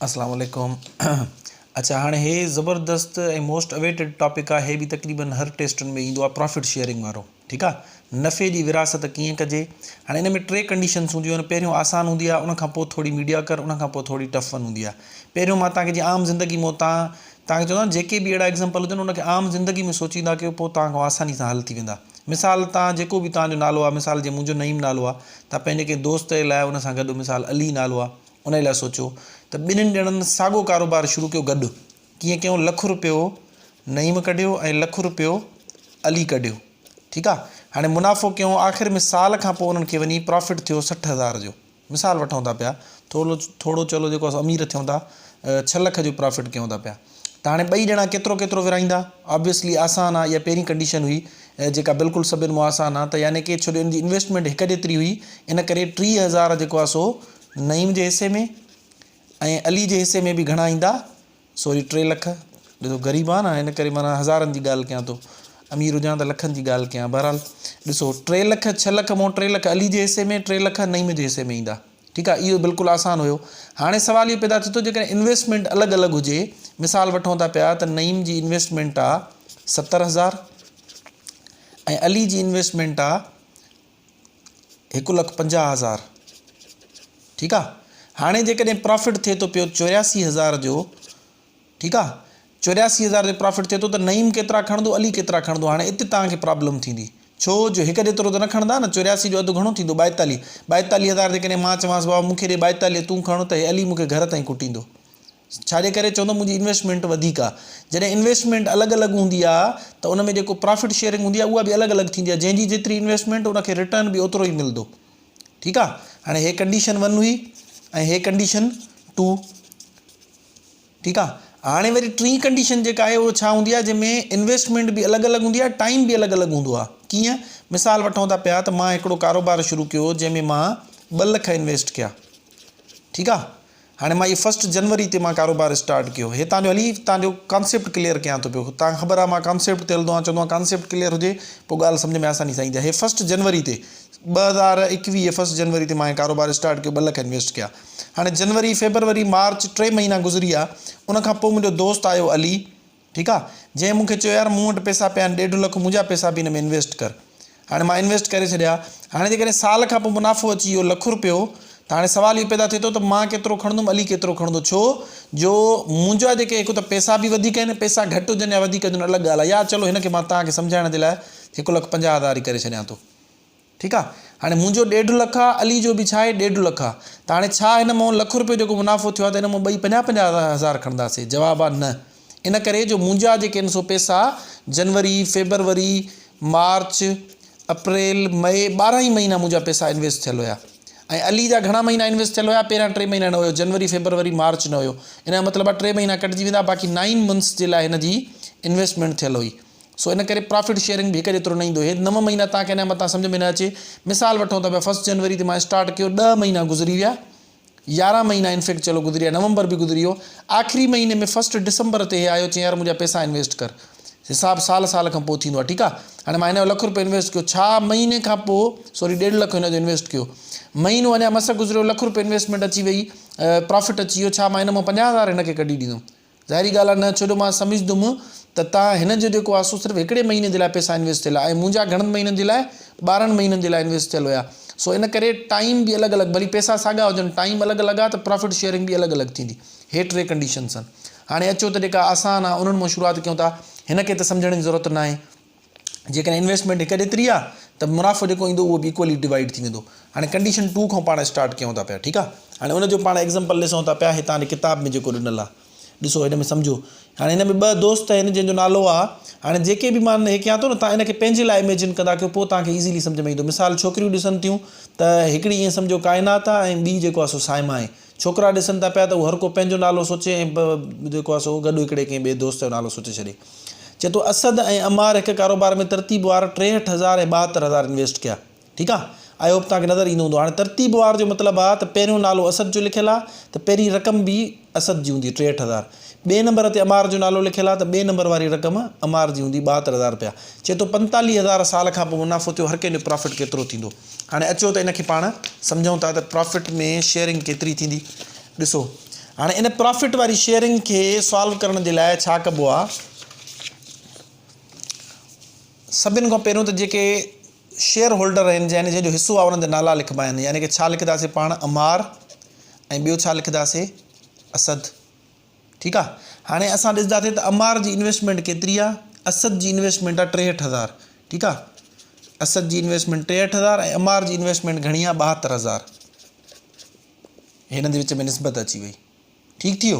अस्सलाम वालेकुम। अच्छा हाँ हे ज़बरदस्त ऐं मोस्ट अवेटेड टॉपिक है। हे भी तकरीबन हर टेस्टन में ईंदो आहे प्रॉफिट शेयरिंग वारो। ठीक है, नफ़े की विरासत कीअं कजे। हाँ इन में टे कंडीशन्स होंदियूं आहिनि। पहिरियों आसान होंदी आहे, उन खां पोइ थोड़ी मीडिया कर, उन खां पोइ थोड़ी टफ वन होंदी आहे। पहिरियों मां तव्हांखे जीअं आम ज़िंदगी में तव्हांखे चवंदा जेके भी अहिड़ा एग्ज़ाम्पल हुजनि उनखे आम ज़िंदगी में सोचींदा कयो, पोइ तव्हांखां आसानी सां हल थी वेंदा। मिसाल तव्हां जेको बि तव्हांजो नालो आहे, मिसाल जीअं मुंहिंजो नईम नालो आहे, तव्हां पंहिंजे कंहिं दोस्त जे लाइ उन सां गॾु मिसाल अली नालो आहे, उन लाइ सोचो त ॿिन्हिनि ॼणनि साॻियो कारोबार शुरू कयो गॾु। कीअं कयूं? ₹1,00,000 नईम कढियो ऐं ₹1,00,000 अली कढियो। ठीकु आहे, हाणे मुनाफ़ो कयूं। आख़िर में साल खां पोइ उन्हनि खे वञी प्रॉफिट थियो 60,000 जो। मिसाल वठूं था पिया, थोरो चलो जेको असां अमीर थियूं था, 6 लख जो प्रॉफिट कयूं था पिया। त हाणे ॿई ॼणा केतिरो केतिरो विराईंदा? ऑब्वियसली आसान आहे। इहा पहिरीं कंडीशन हुई जेका बिल्कुलु सभिनि मां आसान आहे। त यानी कि छो जो इनजी इन्वेस्टमेंट हिकु जेतिरी हुई, इन करे 30,000 जेको आहे सो नईम जे हिसे में ऐं अली जे हिसे में बि घणा ईंदा? सॉरी 3 लख। ॾिसो ग़रीब आहे न, हिन करे माना हज़ारनि जी ॻाल्हि कयां थो, अमीर हुजां त लखनि जी ॻाल्हि कयां। बहरहाल ॾिसो 3 लख 6 लख मां 3 लख अली जे हिसे में, 3 लख नईम जे हिसे में ईंदा। ठीकु आहे, इहो बिल्कुलु आसान हुयो। हाणे सुवाल इहो पैदा थिए थो, जेकॾहिं इन्वेस्टमेंट अलॻि अलॻि हुजे, मिसाल वठूं था पिया त नईम जी इन्वेस्टमेंट आहे 70,000 ऐं अली जी इन्वेस्टमेंट आहे 1,50,000। ठीकु आहे, हाणे जेकॾहिं प्रॉफिट थिए थो पियो 84,000 जो, ठीकु आहे, 84,000 जो प्रॉफिट थिए थो, त नईम केतिरा खणंदो, अली केतिरा खणंदो? हाणे हिते तव्हांखे प्रॉब्लम थींदी, छो जो हिकु जेतिरो त न खणंदा न। 84 जो अधु घणो थींदो? 42,000 जेकॾहिं मां चवांसि बाबा मूंखे ॾे 42 तूं खण, त हे अली मूंखे घर ताईं कुटींदो। छाजे करे? चवंदो मुंहिंजी इन्वेस्टमेंट वधीक आहे। जॾहिं इन्वेस्टमेंट अलॻि अलॻि हूंदी आहे त उन में जेको प्रॉफिट शेयरिंग हूंदी आहे उहा बि अलॻि अलॻि थींदी आहे। जंहिंजी जेतिरी इन्वेस्टमेंट उनखे रिटर्न बि ओतिरो ई मिलंदो। ठीकु आहे, हाणे हे कंडीशन 1 हुई ऐं हे कंडीशन 2। ठीकु आहे, हाणे वरी टी कंडीशन जेका आहे उहो छा हूंदी आहे? जंहिंमें इन्वेस्टमेंट बि अलॻि अलॻि हूंदी आहे, टाइम बि अलॻि अलॻि हूंदो आहे। कीअं? मिसाल वठूं था पिया त मां हिकिड़ो कारोबार शुरू कयो जंहिंमें मां 2 लख इन्वेस्ट कया। ठीकु आहे, हाणे मां इहो 1 जनवरी ते मां कारोबार स्टार्ट कयो। हे तव्हांजो हली तव्हांजो कॉन्सेप्ट क्लियर कयां थो पियो। तव्हांखे ख़बर आहे मां कॉन्सेप्ट ते हलंदो आहियां, चवंदो आहियां कॉन्सेप्ट क्लियर हुजे पोइ ॻाल्हि सम्झ में आसानी सां ईंदी आहे। हे 1 जनवरी ते 2021 1 जनवरी ते मां कारोबार स्टार्ट कयो, 2 लख इन्वेस्ट कया। हाणे जनवरी फेबरवरी मार्च 3 महीना गुज़री विया। उन खां पोइ मुंहिंजो दोस्त आयो अली, ठीकु आहे, जंहिं मूंखे चयो यार मूं वटि पैसा पिया आहिनि, 1.5 लख मुंहिंजा पैसा बि हिन में इन्वेस्ट कर। हाणे मां इन्वेस्ट करे छॾिया। हाणे जेकॾहिं साल खां पोइ मुनाफ़ो अची वियो ₹1,00,000, त हाणे सुवाल इहो पैदा थिए थो त मां केतिरो खणंदुमि, अली केतिरो खणंदो? छो जो मुंहिंजा जेके हिकु त पैसा बि वधीक आहिनि, पैसा घटि हुजनि या वधीक हुजनि अलॻि ॻाल्हि आहे। या चलो हिनखे मां तव्हांखे सम्झाइण जे लाइ 1,50,000 ई करे छॾियां थो। ठीकु आहे, हाणे मुंहिंजो 1.5 लख आहे, अली जो बि छा आहे 1.5 लख आहे। त हाणे छा हिन मां ₹1,00,000 जेको मुनाफ़ो थियो आहे त हिन मां ॿई 50,000 खणंदासीं? जवाबु आहे न। इन करे जो मुंहिंजा जेके आहिनि सो पैसा जनवरी फेबरवरी मार्च अप्रैल मई 12 ई महीना मुंहिंजा पैसा इन्वेस्ट थियल हुया। ऐं अली जा घणा महीना इन्वेस्ट थियल हुया? पहिरियां 3 महीना न हुयो, जनवरी फेबरवरी मार्च न हुयो। इन जो मतिलबु आहे 3 महीना कटिजी वेंदा, बाक़ी 9 मंथ्स जे लाइ हिन जी इन्वेस्टमेंट थियल हुई। सो इन करे प्रॉफिट शेयरिंग बि हिकु जेतिरो न ईंदो। हे 9 महीना तव्हांखे हिन मथां सम्झ में न अचे। मिसाल वठूं था पिया 1 जनवरी ते मां स्टार्ट कयो, 10 महीना गुज़री विया, 11 महीना इनफैक्ट चलो गुज़री विया, नवंबर बि गुज़री वियो। आख़िरी महीने में 1 डिसंबर ते आयो, चई यार मुंहिंजा पैसा इन्वेस्ट कर। हिसाब साल खां पोइ थींदो आहे। ठीकु आहे, हाणे मां हिन जो ₹1,00,000 इन्वेस्ट कयो। छा महीने खां पोइ सॉरी 1.5 लख हिन जो इन्वेस्ट कयो, महीनो अञा मस गुज़रियो, ₹1,00,000 इन्वेस्टमेंट अची वई, प्रॉफिट अची वियो। छा मां हिन मां 50,000 हिन खे कढी ॾींदुमि? ज़ाहिरी ॻाल्हि आहे न, छो जो मां सम्झंदुमि त तव्हां हिन जो जेको आहे सो सिर्फ़ु हिकिड़े महीने जे लाइ पैसा इन्वेस्ट थियल आहे ऐं मुंहिंजा घणनि महीननि जे लाइ? 12 महीननि जे लाइ इन्वेस्ट थियल हुया। सो इन करे टाइम बि अलॻि अलॻि, भली पैसा साॻा हुजनि, टाइम अलॻि अलॻि आहे, त प्रॉफिट शेयरिंग बि अलॻि अलॻि थींदी। हे 3 कंडीशन्स आहिनि। हाणे अचो त जेका आसान आहे उन्हनि मां शुरूआति कयूं था। हिन खे त सम्झण जी ज़रूरत न आहे। जेकॾहिं इन्वेस्टमेंट हिकु जेतिरी आहे त मुनाफ़ो जेको ईंदो उहो बि इक्वली डिवाइड थी वेंदो। हाणे कंडीशन 2 खां पाण स्टार्ट कयूं था पिया। ठीकु आहे, हाणे उनजो पाण एग्ज़ाम्पल ॾिसूं था पिया। हे तव्हांजे किताब में जेको ॾिनल आहे, ॾिसो हिन में सम्झो। हाणे हिन में 2 दोस्त आहिनि जंहिंजो नालो आहे, हाणे जेके बि मां हे कयां थो न, तव्हां हिनखे पंहिंजे लाइ इमेजिन कंदा कयो, पोइ तव्हांखे ईज़िली सम्झ में ईंदो। मिसाल छोकिरियूं ॾिसनि थियूं त हिकिड़ी ईअं सम्झो काइनात आहे ऐं ॿी जेको आहे सो साइमा आहे। छोकिरा ॾिसनि था पिया त हर को पंहिंजो नालो सोचे ऐं जेको आहे सो गॾु हिकिड़े कंहिं ॿिए दोस्त जो नालो सोचे छॾे। चए थो असद ऐं अमार हिकु कारोबार में तरतीब वार 63,000 ऐं 72,000 इन्वेस्ट कया। ठीकु आहे, आई होप तव्हांखे नज़र ईंदो हूंदो। हाणे तरतीब वार जो मतिलबु आहे त पहिरियों नालो असद जो लिखियलु आहे त पहिरीं रक़म बि असद जी हूंदी 63,000। ॿिए नंबर ते अमार जो नालो लिखियलु आहे त ॿिए नंबर वारी रक़म अमार जी हूंदी 72,000 रुपया। चए थो 45,000 साल खां पोइ मुनाफ़ो थियो, हर कंहिंजो प्रॉफिट केतिरो थींदो? हाणे अचो त इनखे पाण सम्झूं था त प्रॉफिट में शेयरिंग केतिरी थींदी। ॾिसो हाणे इन प्रॉफिट वारी शेयरिंग खे सॉल्व करण जे लाइ छा कबो आहे, सभिनि खां पहिरियों त जेके शेयर होल्डर आहिनि जंहिंजो हिसो आहे उन्हनि जा नाला लिखिबा आहिनि, यानी कि छा लिखंदासीं पाण, अमार, ऐं ॿियो छा लिखंदासीं, असद। ठीकु आहे। हाणे असां ॾिसंदासीं त अमार जी इन्वेस्टमेंट केतिरी आहे, असद जी इन्वेस्टमेंट आहे 63,000। ठीकु आहे। असद जी इन्वेस्टमेंट 63,000 ऐं अमार जी इन्वेस्टमेंट घणी आहे 72,000। हिन जे विच में निस्बत अची वई। ठीकु थी वियो।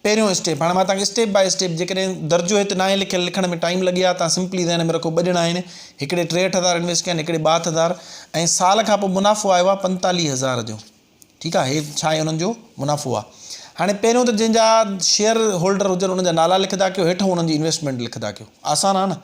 पहिरियों स्टेप, हाणे मां तव्हांखे स्टेप बाय स्टेप, जेकॾहिं दर्जो हिते न आहे लिखियलु, लिखण में टाइम लॻी आहे, तव्हां सिंपली ज़हन में रखो, 2 ॼणा आहिनि, हिकिड़े 63,000 इन्वेस्ट कया आहिनि, हिकिड़े 62,000, ऐं साल खां पोइ मुनाफ़ो आयो आहे 45,000 जो। ठीकु आहे। हे छा आहे हुननि जो मुनाफ़ो आहे। हाणे पहिरियों त जंहिंजा शेयर होल्डर हुजनि उन्हनि जा नाला लिखंदा कयो, हेठि उन्हनि जी इन्वेस्टमेंट लिखंदा कयो, आसान आहे न।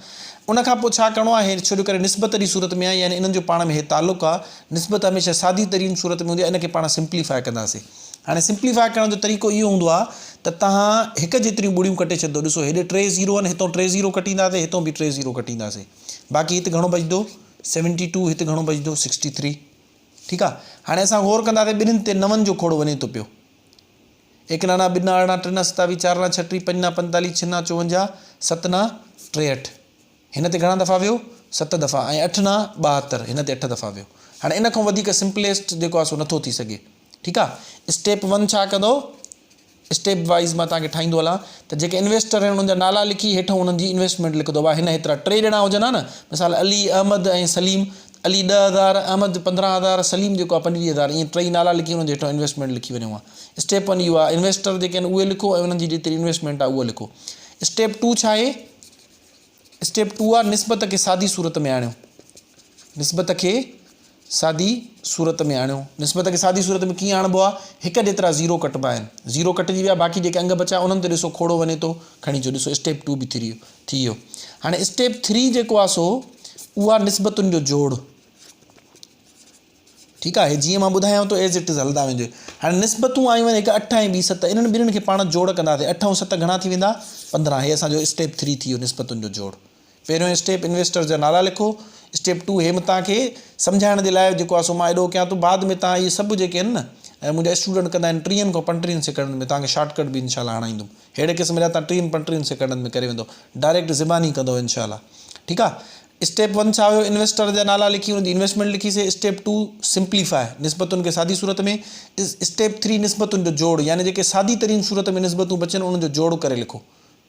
उनखां पोइ छा करिणो आहे, छो करे निस्बत जी सूरत में आहे, यानी इन्हनि जो पाण में हे तालुक़ु आहे, निस्बत हमेशह सादी तरीन सूरत में हूंदी आहे, इनखे पाण सिंप्लीफाई कंदासीं। हाणे सिंप्लीफाई करण जो तरीक़ो इहो हूंदो आहे त तव्हां हिकु जेतिरियूं ॿुड़ियूं कटे छॾिजो। ॾिसो हेॾे 3 0 आहिनि, हितां 3 0 कटींदासीं, हितां बि 3 0 कटींदासीं, बाक़ी हिते घणो बचंदो 72, हिते घणो बचंदो 63। ठीकु आहे। हाणे असां गौर कंदासीं ॿिन्हिनि ते 9 जो खोड़ वञे थो पियो। 1 नाना 2 अरिड़हं 3 27 4 36 5 45 6 54 7 63। हिन ते घणा दफ़ा वियो 7 दफ़ा, ऐं 8 72, हिन ते 8 दफ़ा वियो। हाणे इन खां वधीक सिंपलेस्ट जेको आहे सो नथो थी सघे। ठीकु आहे। स्टेप 1 छा कंदो, स्टेप वाइज़ मां तव्हांखे ठाहींदो हलां त जेके इन्वेस्टर आहिनि उन्हनि जा नाला लिखी हेठि उन्हनि जी इन्वेस्टमेंट लिखंदो आहे। हिन हेतिरा 3 ॼणा हुजनि न, मिसाल अली, अहमद ऐं सलीम। अली 10,000, अहमद 15,000, सलीम जेको आहे 25,000, ईअं 3 नाला लिखी हुननि जे हेठां इन्वेस्टमेंट लिखी वञो आहे। स्टेप 1 इहो आहे, इन्वेस्टर जेके आहिनि उहे लिखो ऐं उन्हनि जी जेतिरी इन्वेस्टमेंट आहे उहो लिखो। स्टेप 2 छा आहे, स्टेप 2 आहे निस्बत खे सादी सूरत में आणियो। निस्बत खे सादी सूरत में आणियो। निस्बत खे सादी सूरत में कीअं आणिबो आहे, हिकु जेतिरा 0 कटिबा आहिनि, 0 कटिजी विया, बाक़ी जेके अंग बचा उन्हनि ते ॾिसो खोड़ो वञे थो, खणी अचो। ॾिसो स्टेप 2 बि थी वियो। हाणे स्टेप 3 जेको आहे सो उहा निस्बतुनि जो जोड़। ठीकु आहे। जीअं मां ॿुधायांव थो एज़ इट इज़ हलंदा वञिजो। हाणे निस्बतूं आयूं आहिनि, हिकु 8 ऐं ॿी 7, इन्हनि ॿिन्हिनि खे पाण जोड़ कंदासीं। 8 ऐं 7 घणा थी वेंदा 15। हे असांजो स्टेप 3 थी वियो, निस्बतुनि जो जोड़। पहिरियों स्टेप इन्वेस्टर जा नाला लिखो। स्टेप 2 हे तव्हांखे सम्झाइण जे लाइ जेको आहे सो मां एॾो कयां थो, बाद में तव्हां इहे सभु जेके आहिनि न, ऐं मुंहिंजा स्टूडेंट कंदा आहिनि 3 खां 35 सेकंडनि में, तव्हांखे शॉर्टकट बि इनशाला हणाईंदुमि। अहिड़े क़िस्म जा तव्हां 3-35 सेकंडनि में करे वेंदो, डायरेक्ट ज़बानी कंदो इनशाला। ठीकु आहे। स्टेप 1 छा हुयो, इन्वेस्टर जा नाला लिखी हुनजी इन्वेस्टमेंट लिखीसीं। स्टेप 2 सिंप्लीफाई, निस्बतुनि खे सादी सूरत में। स्टेप 3 निस्बतुनि जो जोड़, यानी जेके सादी तरीन सूरत में निस्बतूं बचनि उन्हनि जो जोड़ करे लिखो।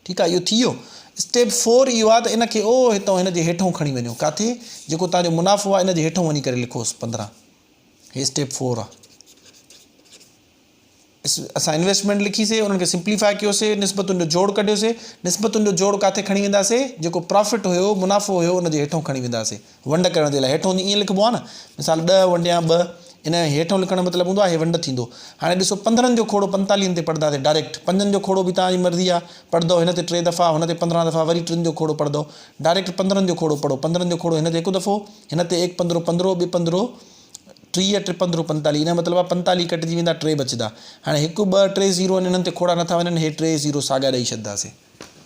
ठीकु आहे। इहो थी वियो। स्टेप 4 इहो आहे त इनखे हितां हिन जे हेठां खणी वञो, किथे, जेको तव्हांजो मुनाफ़ो आहे इन जे हेठां वञी करे लिखोसि 15। हे स्टेप 4 आहे। असां इन्वेस्टमेंट लिखीसीं, उन्हनि खे सिंप्लीफाई कयोसीं, निस्बतुनि जो जोड़ कढियोसीं। निस्बतुनि जो जोड़ किथे खणी वेंदासीं, जेको प्रॉफिट हुयो, मुनाफ़ो हुयो, उन जे हेठां खणी वेंदासीं वंड करण जे लाइ। हेठां ईअं लिखिबो आहे न, मिसाल 10 वंडिया 2, इन हेठां लिखण जो मतिलबु हूंदो आहे हे वंड थींदो। हाणे ॾिसो 15 जो खोड़ो 45 ते पढ़ंदासीं डायरेक्ट। 5 जो खोड़ो बि तव्हांजी मर्ज़ी आहे, पढ़ंदो हिन ते 3 दफ़ा, हुन ते 15 दफ़ा, वरी 3 जो खोड़ो पढ़ंदो। डायरेक्ट 15 जो खोड़ो पढ़ो। 15 जो खोड़ो हिन ते 1 दफ़ो, हिन ते 1 15 15, ॿिए 15 30, 3 15 45, इन जो मतिलबु आहे 45 कटिजी वेंदा, 3 बचंदा। हाणे 1 2 3 0 इन्हनि ते खोड़ा नथा वञनि, हे 3 0 साॻा ॾेई छॾंदासीं।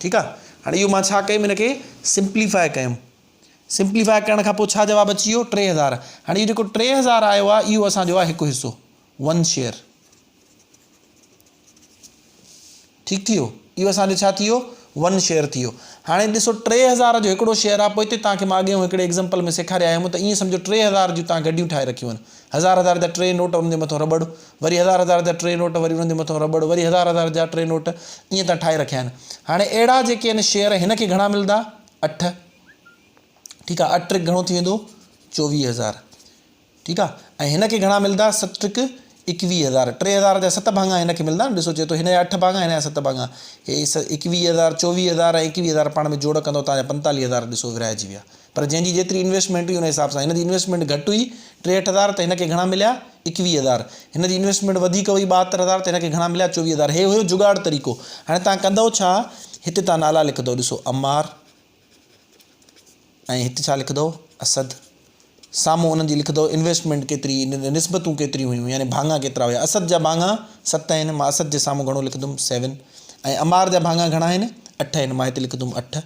ठीकु आहे। हाणे इहो मां छा कयुमि, हिनखे सिंप्लीफाई कयुमि। सिंप्लीफाई करण खां पोइ छा जवाबु अची वियो 3000। हाणे इहो जेको 3000 आयो आहे इहो असांजो आहे हिकु हिसो, 1 शेयर। ठीकु थी वियो। इहो असांजो छा थी वियो, 1 शेयर थी वियो। हाणे ॾिसो 3000 जो हिकिड़ो शेयर आहे। पोइ हिते तव्हांखे मां अॻियां हिकिड़े एग्ज़ाम्पल में सेखारिया आहियूं त ईअं सम्झो 3000 जूं तव्हां गॾियूं ठाहे रखियूं आहिनि। 1000 जा 3 नोट, उन जे मथां रबड़, वरी 1000 जा 3 नोट, वरी उन जे मथां रबड़, वरी 1000 जा 3 नोट, ईअं तव्हां ठाहे रखिया आहिनि। हाणे अहिड़ा जेके आहिनि शेयर, हिन खे घणा मिलंदा 8। ठीकु आहे। 8 घणो थी वेंदो 24,000। ठीकु आहे। ऐं हिन खे घणा मिलंदा 7 21,000। 3000 जा 7 भाङा हिन खे मिलंदा न। ॾिसो चए थो हिन जा 8 भाङा, हिन जा 7 भाङा। हे 21,000 24,000 ऐं 21,000 पाण में जोड़ कंदो तव्हांजा 45,000 ॾिसो विराइजी विया। पर जंहिंजी जेतिरी इन्वेस्टमेंट हुई उन हिसाब सां, हिन जी इन्वेस्टमेंट घटि हुई 63,000, त हिन खे घणा मिलिया 21,000। हिन जी इन्वेस्टमेंट वधीक हुई 72,000, त हिन खे घणा मिलिया 24,000। हे हुयो जुगाड़ तरीक़ो। हाणे तव्हां कंदो छा, हिते तव्हां नाला लिखंदो, ॾिसो अमार, ऐं हिते छा लिखंदो असद। साम्हूं उन्हनि जी लिखंदो इन्वेस्टमेंट केतिरी, निस्बतूं केतिरियूं हुयूं, यानी भाङा केतिरा हुया। असद जा भाङा 7 आहिनि, मां असद जे साम्हूं घणो लिखंदुमि 7। ऐं अमार जा भाङा घणा आहिनि 8 आहिनि, मां हिते लिखंदुमि 8।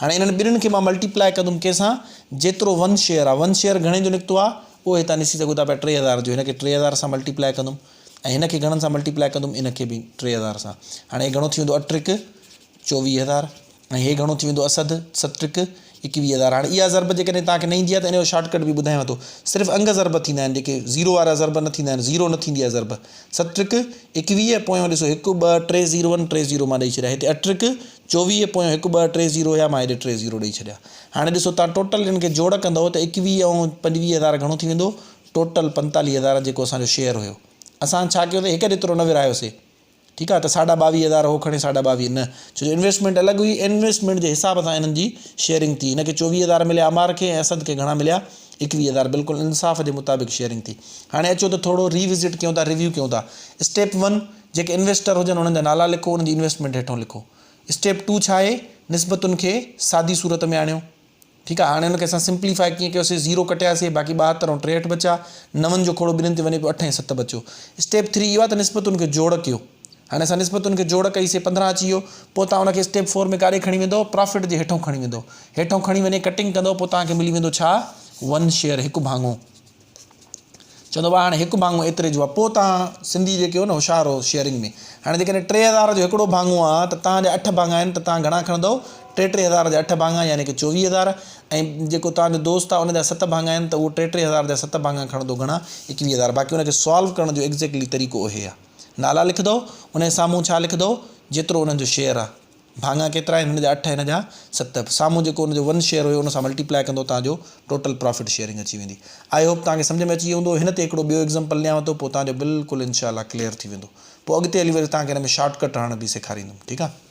हाणे इन्हनि ॿिन्हिनि खे मां मल्टीप्लाई कंदुमि कंहिंसां, जेतिरो 1 शेयर आहे। 1 शेयर घणे जो निकितो आहे उहो हितां ॾिसी सघो था पिया 3000 जो। हिन खे 3000 सां मल्टीप्लाई कंदुमि ऐं हिन खे घणनि सां मल्टीप्लाए कंदुमि, इन खे बि 3000 सां। हाणे घणो थी वेंदो 8 ट्रिक 24,000 ऐं हे घणो थी वेंदो असद 7 ट्रिक 21,000। हाणे इहा ज़रब जेकॾहिं तव्हांखे न ईंदी आहे त इन जो शॉर्टकट बि ॿुधायांव थो। सिर्फ़ु अंग ज़रब थींदा आहिनि, जेके ज़ीरो वारा ज़रब न थींदा आहिनि, ज़ीरो न थींदी आहे ज़रब। 7 ट्रिक 21, पोयों ॾिसो 1 2 3 0 1 3 0 मां ॾेई छॾिया। हिते 8 ट्रिक 24, पोयों 1 2 3 0 हुया, मां हेॾे 3 0 ॾेई छॾिया। हाणे ॾिसो तव्हां टोटल हिन खे जोड़ कंदव त 21 ऐं 25,000 घणो थी वेंदो, टोटल 45,000 जेको असांजो शेयर हुयो। असां छा कयोसीं, हिकु ॾेतिरो न विरायोसीं, ठीकु आहे। त 22,500 हो खणे 22,500 न, छो जो इन्वेस्टमेंट अलॻि हुई। इन्वेस्टमेंट जे हिसाब सां इन्हनि जी शेयरिंग थी। हिन खे 24,000 मिलिया अमार खे, ऐं असद खे घणा मिलिया 21,000, बिल्कुलु इंसाफ़ जे मुताबिक़ शेयरिंग थी। हाणे अचो त थोरो रिविज़िट कयूं था, रिव्यू कयूं था। स्टेप 1, जेके इन्वेस्टर हुजनि उन्हनि जा नाला लिखो, उन्हनि जी इन्वेस्टमेंट हेठों लिखो। स्टेप 2 छा आहे, निस्बतुनि खे सादी सूरत में आणियो, ठीकु आहे। हाणे हुनखे असां सिंप्लीफाई कीअं कयोसीं, 0 कटियासीं, बाक़ी 72 ऐं 63 बचा, 9 जो खोड़ो ॿिन्हिनि ते वञे पियो, 8 ऐं 7 बचो। स्टेप 3 इहो आहे त निस्बतुनि खे जोड़ कयो। हाणे असां निस्बतुनि खे जोड़ कईसीं, 15 अची वियो। पोइ तव्हां हुनखे स्टेप 4 में काॾे खणी वेंदो, प्रॉफिट जे हेठों खणी वेंदो, हेठों खणी वञे कटिंग कंदो, पोइ तव्हांखे मिली वेंदो छा, 1 शेयर, हिकु भाङो। चवंदो हाणे हिकु भाङो एतिरे जो आहे। पोइ तव्हां सिंधी जेके हो न होशियारु हो शेयरिंग में। हाणे जेकॾहिं 3,000 जो हिकिड़ो भाङो आहे त तव्हांजा 8 भाङा आहिनि, त तव्हां घणा खणंदव, 3,000 जा 8 भाङा, यानी कि 24,000। ऐं जेको तव्हांजो दोस्त आहे उनजा 7 भाङा आहिनि, त उहो 3,000 जा 7 भाङा खणंदो, घणा, 21,000। बाक़ी उनखे सॉल्व करण जो एक्ज़ैक्टली तरीक़ो उहे आहे। नाला लिखंदो, उनजे साम्हूं छा लिखंदो, जेतिरो उन्हनि जो शेयर आहे, भाङा केतिरा आहिनि, हिन जा 8, हिन जा 7, साम्हूं जेको हुनजो 1 शेयर हुयो उन सां मल्टीप्लाए कंदो, तव्हांजो टोटल प्रॉफिट शेयरिंग अची वेंदी। आई होप तव्हांखे सम्झ में अची वियो हूंदो। हिन ते हिकिड़ो ॿियो एग्ज़ाम्पल ॾियांव थो, पोइ तव्हांजो बिल्कुलु इंशाअल्लाह क्लियर थी वेंदो। पोइ अॻिते हली वरी तव्हांखे हिन में शॉर्टकट हणण बि सेखारींदुमि, ठीकु आहे।